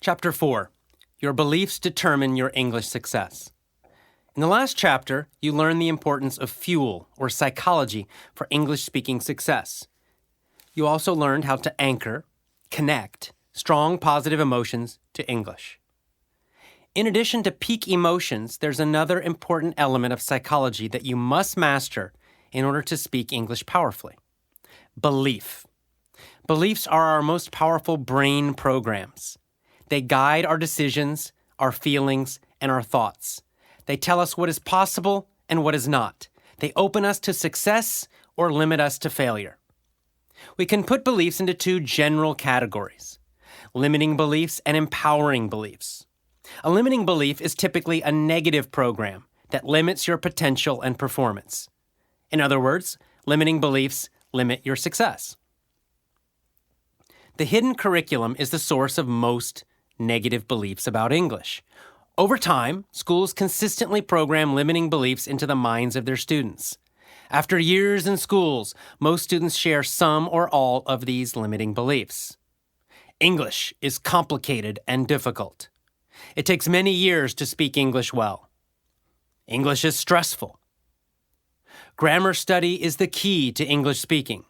Chapter 4. Your beliefs determine your English success. In the last chapter, you learned the importance of fuel, or psychology, for English-speaking success. You also learned how to anchor, connect, strong positive emotions to English. In addition to peak emotions, there's another important element of psychology that you must master in order to speak English powerfully. Belief. Beliefs are our most powerful brain programs. They guide our decisions, our feelings, and our thoughts. They tell us what is possible and what is not. They open us to success or limit us to failure. We can put beliefs into two general categories: limiting beliefs and empowering beliefs. A limiting belief is typically a negative program that limits your potential and performance. In other words, limiting beliefs limit your success. The hidden curriculum is the source of most negative beliefs about English. Over time, schools consistently program limiting beliefs into the minds of their students. After years in schools, most students share some or all of these limiting beliefs. English is complicated and difficult. It takes many years to speak English well. English is stressful. Grammar study is the key to English speaking.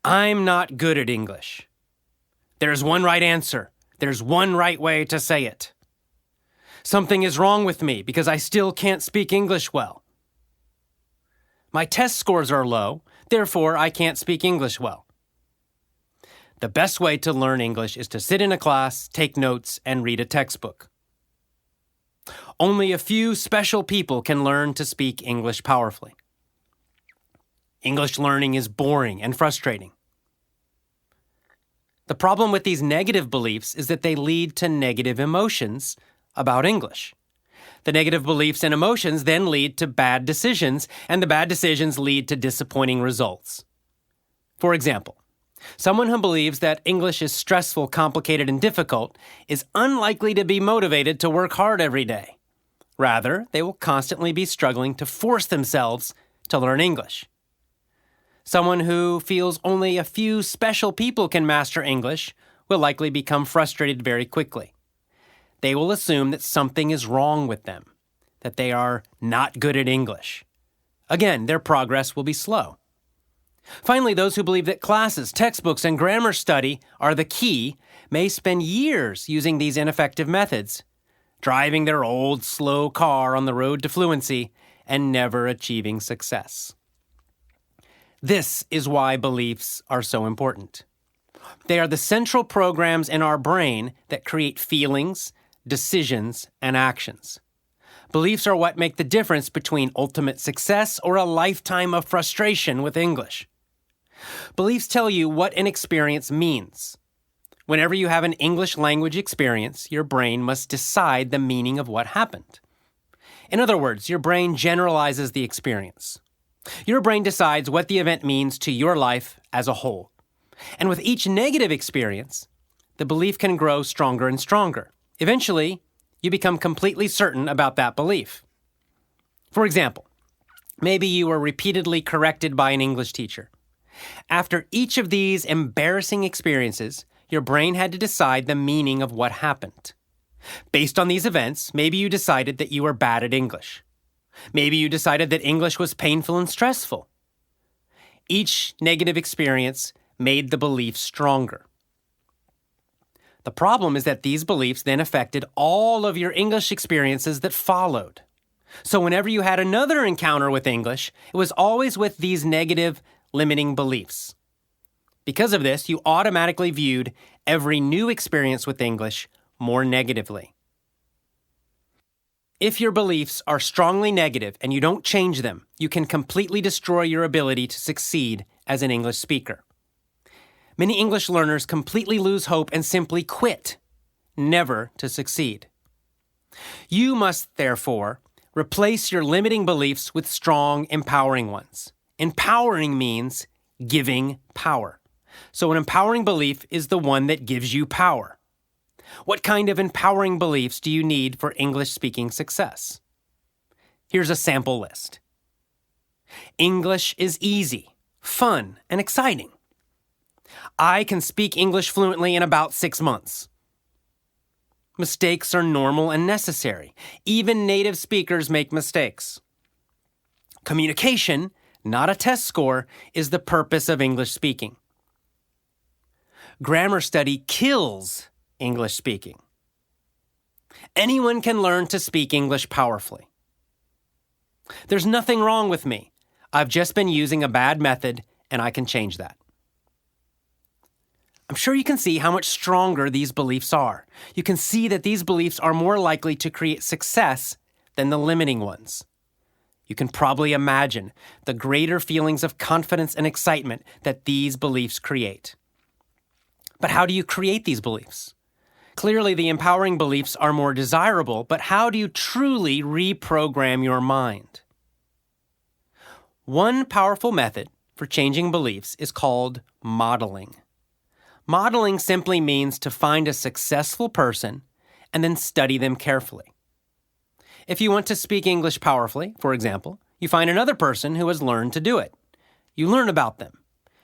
I'm not good at English. There's one right answer. There's one right way to say it. Something is wrong with me because I still can't speak English well. My test scores are low, therefore I can't speak English well. The best way to learn English is to sit in a class, take notes, and read a textbook. Only a few special people can learn to speak English powerfully. English learning is boring and frustrating. The problem with these negative beliefs is that they lead to negative emotions about English. The negative beliefs and emotions then lead to bad decisions, and the bad decisions lead to disappointing results. For example, someone who believes that English is stressful, complicated, and difficult is unlikely to be motivated to work hard every day. Rather, they will constantly be struggling to force themselves to learn English. Someone who feels only a few special people can master English will likely become frustrated very quickly. They will assume that something is wrong with them, that they are not good at English. Again, their progress will be slow. Finally, those who believe that classes, textbooks, and grammar study are the key may spend years using these ineffective methods, driving their old, slow car on the road to fluency and never achieving success. This is why beliefs are so important. They are the central programs in our brain that create feelings, decisions, and actions. Beliefs are what make the difference between ultimate success or a lifetime of frustration with English. Beliefs tell you what an experience means. Whenever you have an English language experience, your brain must decide the meaning of what happened. In other words, your brain generalizes the experience. Your brain decides what the event means to your life as a whole. And with each negative experience, the belief can grow stronger and stronger. Eventually, you become completely certain about that belief. For example, maybe you were repeatedly corrected by an English teacher. After each of these embarrassing experiences, your brain had to decide the meaning of what happened. Based on these events, maybe you decided that you were bad at English. Maybe you decided that English was painful and stressful. Each negative experience made the belief stronger. The problem is that these beliefs then affected all of your English experiences that followed. So whenever you had another encounter with English, it was always with these negative, limiting beliefs. Because of this, you automatically viewed every new experience with English more negatively. If your beliefs are strongly negative and you don't change them, you can completely destroy your ability to succeed as an English speaker. Many English learners completely lose hope and simply quit, never to succeed. You must, therefore, replace your limiting beliefs with strong, empowering ones. Empowering means giving power. So an empowering belief is the one that gives you power. What kind of empowering beliefs do you need for English speaking success? Here's a sample list. English is easy, fun, and exciting. I can speak English fluently in about 6 months. Mistakes are normal and necessary. Even native speakers make mistakes. Communication, not a test score, is the purpose of English speaking. Grammar study kills English speaking. Anyone can learn to speak English powerfully. There's nothing wrong with me. I've just been using a bad method, and I can change that. I'm sure you can see how much stronger these beliefs are. You can see that these beliefs are more likely to create success than the limiting ones. You can probably imagine the greater feelings of confidence and excitement that these beliefs create. But how do you create these beliefs? Clearly, the empowering beliefs are more desirable, but how do you truly reprogram your mind? One powerful method for changing beliefs is called modeling. Modeling simply means to find a successful person and then study them carefully. If you want to speak English powerfully, for example, you find another person who has learned to do it. You learn about them.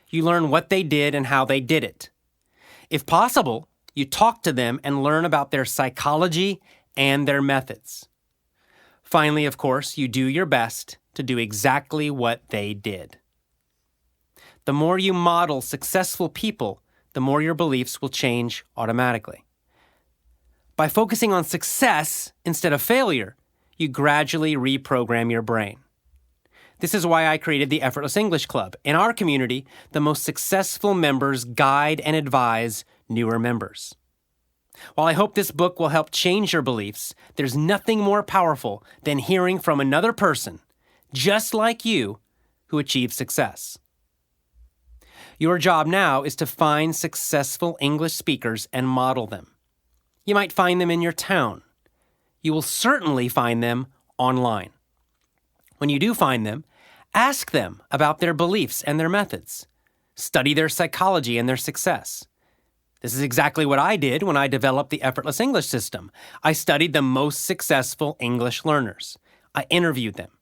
You learn what they did and how they did it. If possible, you talk to them and learn about their psychology and their methods. Finally, of course, you do your best to do exactly what they did. The more you model successful people, the more your beliefs will change automatically. By focusing on success instead of failure, you gradually reprogram your brain. This is why I created the Effortless English Club. In our community, the most successful members guide and advise newer members. While I hope this book will help change your beliefs, there's nothing more powerful than hearing from another person, just like you, who achieved success. Your job now is to find successful English speakers and model them. You might find them in your town. You will certainly find them online. When you do find them, ask them about their beliefs and their methods. Study their psychology and their success. This is exactly what I did when I developed the Effortless English system. I studied the most successful English learners. I interviewed them.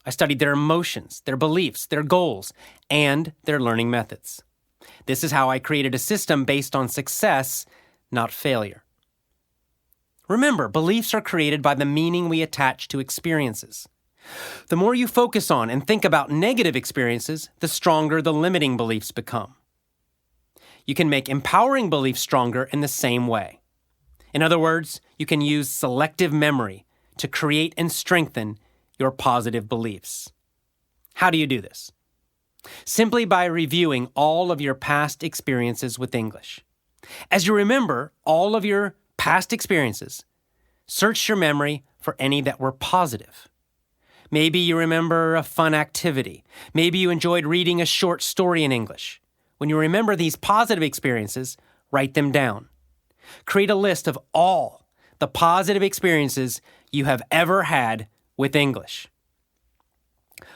I studied their emotions, their beliefs, their goals, and their learning methods. This is how I created a system based on success, not failure. Remember, beliefs are created by the meaning we attach to experiences. The more you focus on and think about negative experiences, the stronger the limiting beliefs become. You can make empowering beliefs stronger in the same way. In other words, you can use selective memory to create and strengthen your positive beliefs. How do you do this? Simply by reviewing all of your past experiences with English. As you remember all of your past experiences, search your memory for any that were positive. Maybe you remember a fun activity. Maybe you enjoyed reading a short story in English. When you remember these positive experiences, write them down. Create a list of all the positive experiences you have ever had with English.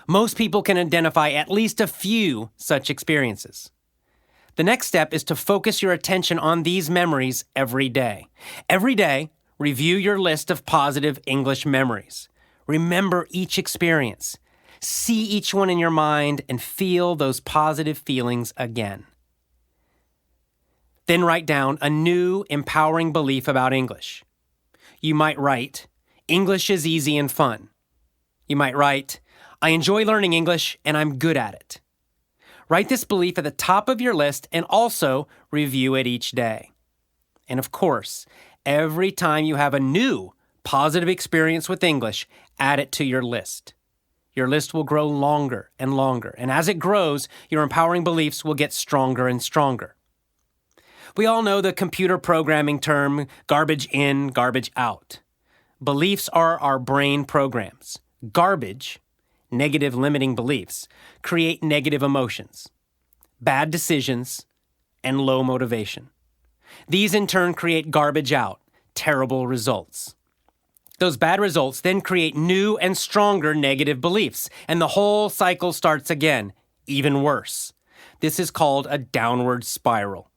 Most people can identify at least a few such experiences. The next step is to focus your attention on these memories every day. Every day, review your list of positive English memories. Remember each experience. See each one in your mind and feel those positive feelings again. Then write down a new, empowering belief about English. You might write, "English is easy and fun." You might write, "I enjoy learning English and I'm good at it." Write this belief at the top of your list and also review it each day. And of course, every time you have a new positive experience with English, add it to your list. Your list will grow longer and longer, and as it grows, your empowering beliefs will get stronger and stronger. We all know the computer programming term, garbage in, garbage out. Beliefs are our brain programs. Garbage, negative limiting beliefs, create negative emotions, bad decisions, and low motivation. These in turn create garbage out, terrible results. Those bad results then create new and stronger negative beliefs, and the whole cycle starts again, even worse. This is called a downward spiral.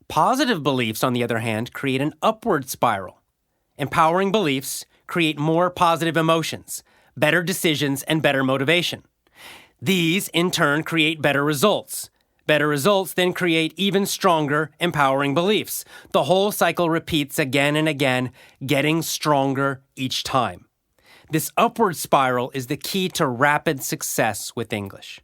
Positive beliefs, on the other hand, create an upward spiral. Empowering beliefs create more positive emotions, better decisions, and better motivation. These, in turn, create better results, Better results then create even stronger, empowering beliefs. The whole cycle repeats again and again, getting stronger each time. This upward spiral is the key to rapid success with English.